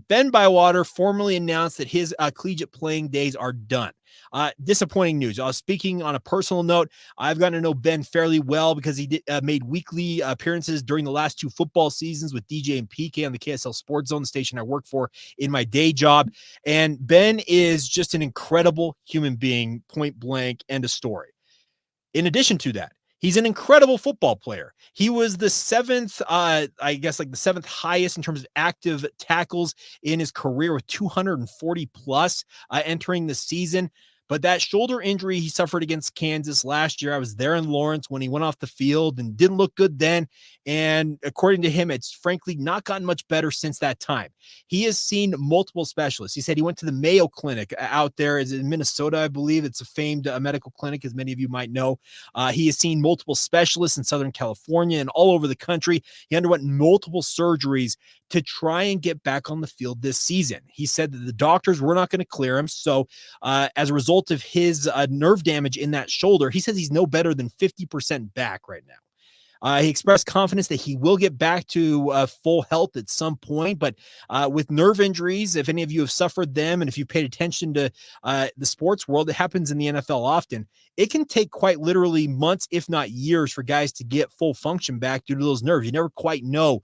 Ben Bywater formally announced that his collegiate playing days are done. Disappointing news. Speaking on a personal note, I've gotten to know Ben fairly well because he made weekly appearances during the last 2 football seasons with DJ and PK on the KSL Sports Zone, the station I work for in my day job. And Ben is just an incredible human being, point blank, end of story. In addition to that, he's an incredible football player. He was the 7th, the 7th highest in terms of active tackles in his career with 240 plus entering the season. But that shoulder injury he suffered against Kansas last year, I was there in Lawrence when he went off the field and didn't look good then. And according to him, it's frankly not gotten much better since that time. He has seen multiple specialists. He said he went to the Mayo Clinic out there in Minnesota, I believe. It's a famed medical clinic, as many of you might know. He has seen multiple specialists in Southern California and all over the country. He underwent multiple surgeries to try and get back on the field this season. He said that the doctors were not going to clear him. So as a result of his nerve damage in that shoulder, he says he's no better than 50% back right now. He expressed confidence that he will get back to full health at some point, but with nerve injuries, if any of you have suffered them, and if you've paid attention to the sports world, it happens in the NFL often. It can take quite literally months, if not years, for guys to get full function back due to those nerves. You never quite know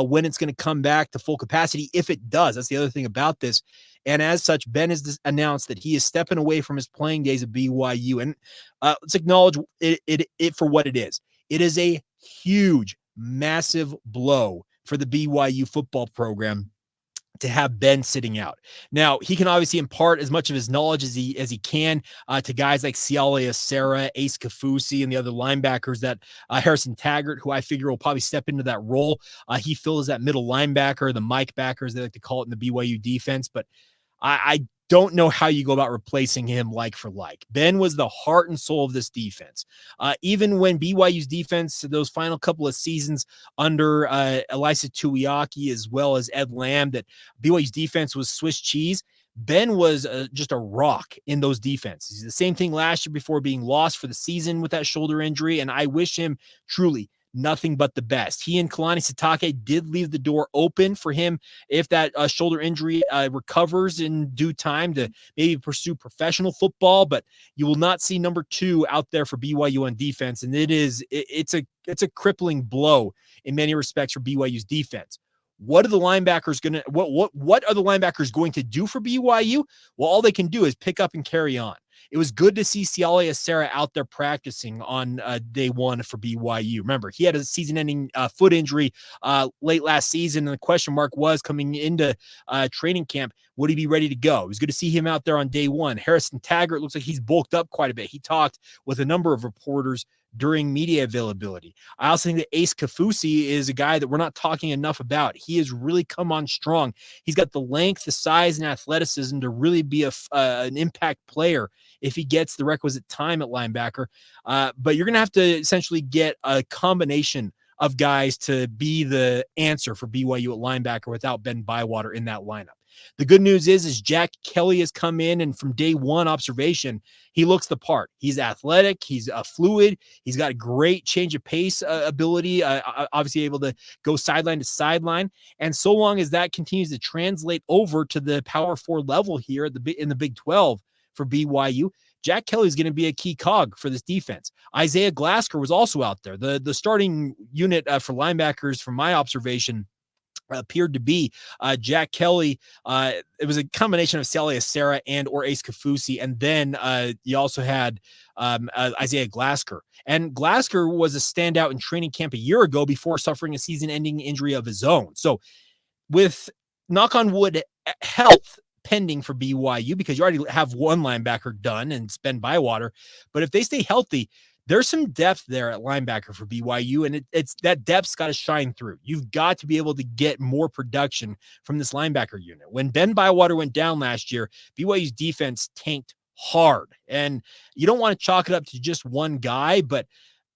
when it's going to come back to full capacity, if it does. That's the other thing about this. And as such, Ben has announced that he is stepping away from his playing days at BYU. And let's acknowledge it for what it is. It is a huge, massive blow for the BYU football program to have Ben sitting out. Now, he can obviously impart as much of his knowledge as he can to guys like Siale Esera, Ace Kaufusi, and the other linebackers that Harrison Taggart, who I figure will probably step into that role. He fills that middle linebacker, the Mike backers, they like to call it in the BYU defense. But I don't know how you go about replacing him like for like. Ben was the heart and soul of this defense. Even when BYU's defense, those final couple of seasons under Elisa Tuiaki as well as Ed Lamb, that BYU's defense was Swiss cheese, Ben was just a rock in those defenses. The same thing last year before being lost for the season with that shoulder injury, and I wish him truly nothing but the best. He and Kalani Sitake did leave the door open for him if that shoulder injury recovers in due time to maybe pursue professional football, but you will not see number 2 out there for BYU on defense. And it's a crippling blow in many respects for BYU's defense. What are the linebackers going to do for BYU? Well, all they can do is pick up and carry on. It was good to see Siale Esera out there practicing on day 1 for BYU. Remember, he had a season-ending foot injury late last season, and the question mark was coming into training camp, would he be ready to go? It was good to see him out there on day 1. Harrison Taggart looks like he's bulked up quite a bit. He talked with a number of reporters during media availability. I also think that Ace Kaufusi is a guy that we're not talking enough about. He has really come on strong. He's got the length, the size, and athleticism to really be an impact player if he gets the requisite time at linebacker. But you're going to have to essentially get a combination of guys to be the answer for BYU at linebacker without Ben Bywater in that lineup. The good news is Jack Kelly has come in, and from day 1 observation, he looks the part. He's athletic. He's fluid. He's got a great change of pace ability, obviously able to go sideline to sideline. And so long as that continues to translate over to the Power 4 level here in the Big 12 for BYU, Jack Kelly is going to be a key cog for this defense. Isaiah Glasker was also out there. The starting unit for linebackers, from my observation, appeared to be Jack Kelly. It was a combination of Siale Esera and or Ace Kaufusi, and then you also had Isaiah Glasker. And Glasker was a standout in training camp a year ago before suffering a season-ending injury of his own. So with, knock on wood, health pending for BYU, because you already have one linebacker done, and it's Ben Bywater. But if they stay healthy, there's some depth there at linebacker for BYU, and it's that depth's got to shine through. You've got to be able to get more production from this linebacker unit. When Ben Bywater went down last year, BYU's defense tanked hard, and you don't want to chalk it up to just one guy, but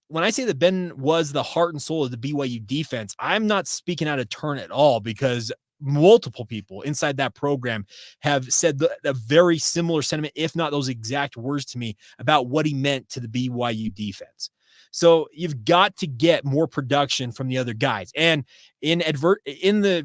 when I say that Ben was the heart and soul of the BYU defense, I'm not speaking out of turn at all, because multiple people inside that program have said a very similar sentiment, if not those exact words to me, about what he meant to the BYU defense. So you've got to get more production from the other guys. And in the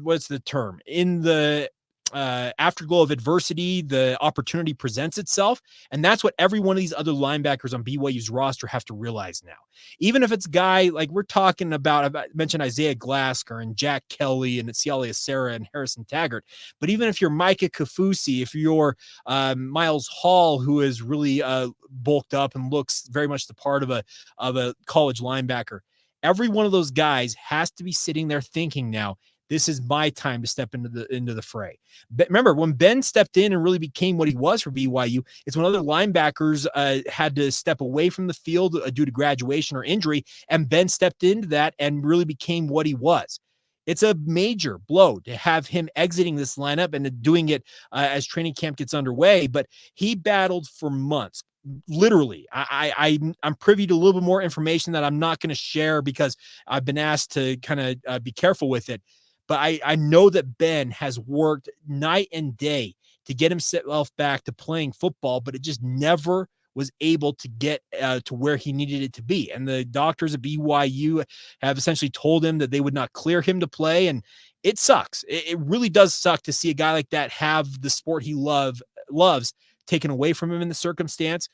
afterglow of adversity, the opportunity presents itself. And that's what every one of these other linebackers on BYU's roster have to realize now. Even if it's a guy like we're talking about, I mentioned Isaiah Glasker and Jack Kelly and Siale Esera and Harrison Taggart. But even if you're Micah Kaufusi, if you're Miles Hall, who is really bulked up and looks very much the part of a college linebacker, every one of those guys has to be sitting there thinking now, this is my time to step into the fray. But remember, when Ben stepped in and really became what he was for BYU, it's when other linebackers had to step away from the field due to graduation or injury, and Ben stepped into that and really became what he was. It's a major blow to have him exiting this lineup and doing it as training camp gets underway, but he battled for months. Literally, I'm privy to a little bit more information that I'm not going to share because I've been asked to kind of be careful with it. But I know that Ben has worked night and day to get himself back to playing football, but it just never was able to get to where he needed it to be. And the doctors at BYU have essentially told him that they would not clear him to play. And it sucks. It really does suck to see a guy like that have the sport he loves taken away from him in the circumstance.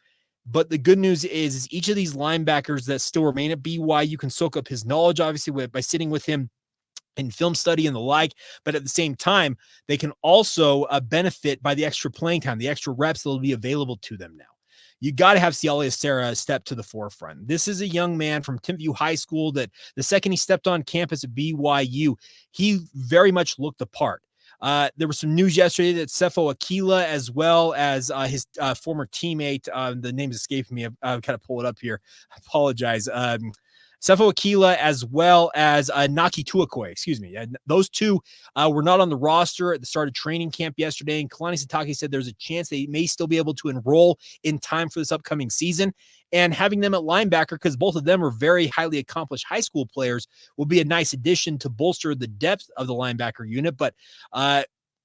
But the good news is each of these linebackers that still remain at BYU can soak up his knowledge, obviously, by sitting with him in film study and the like, but at the same time, they can also benefit by the extra playing time, the extra reps that will be available to them now. You got to have Siale Esera step to the forefront. This is a young man from Timpview High School that the second he stepped on campus at BYU, he very much looked the part. There was some news yesterday that Sefo Akila, as well as his former teammate, the name is escaping me. I've got to pull it up here. I apologize. Sefo Akila, as well as Naki Tuakoi, those two were not on the roster at the start of training camp yesterday. And Kalani Sitake said there's a chance they may still be able to enroll in time for this upcoming season. And having them at linebacker, because both of them are very highly accomplished high school players, will be a nice addition to bolster the depth of the linebacker unit. But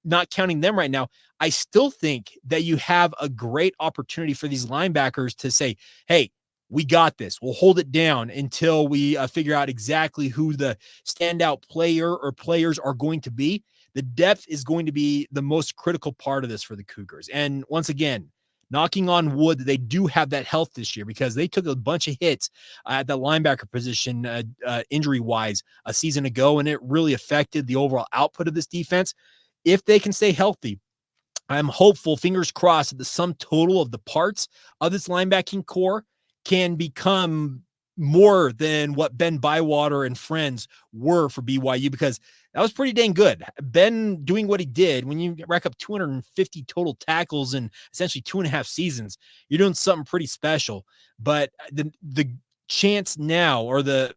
not counting them right now, I still think that you have a great opportunity for these linebackers to say, hey, we got this. We'll hold it down until we figure out exactly who the standout player or players are going to be. The depth is going to be the most critical part of this for the Cougars. And once again, knocking on wood that they do have that health this year, because they took a bunch of hits at the linebacker position injury-wise a season ago, and it really affected the overall output of this defense. If they can stay healthy, I'm hopeful, fingers crossed, that the sum total of the parts of this linebacking core can become more than what Ben Bywater and friends were for BYU, because that was pretty dang good. Ben doing what he did, when you rack up 250 total tackles in essentially 2.5 seasons, you're doing something pretty special. But the chance now, or it's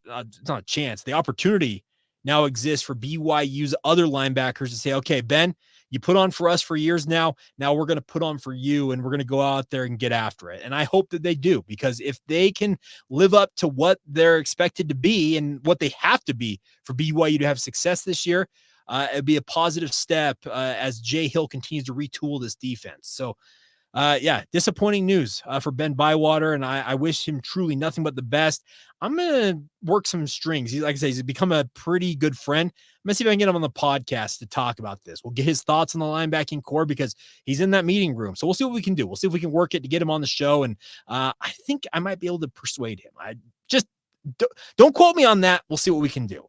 not a chance, the opportunity now exists for BYU's other linebackers to say, okay, Ben, you put on for us for years now. Now we're going to put on for you, and we're going to go out there and get after it. And I hope that they do, because if they can live up to what they're expected to be and what they have to be for BYU to have success this year, it'd be a positive step as Jay Hill continues to retool this defense. So, disappointing news for Ben Bywater, and I wish him truly nothing but the best. I'm going to work some strings. Like I say, he's become a pretty good friend. I'm going to see if I can get him on the podcast to talk about this. We'll get his thoughts on the linebacking core, because he's in that meeting room. So we'll see what we can do. We'll see if we can work it to get him on the show, and I think I might be able to persuade him. I just don't quote me on that. We'll see what we can do.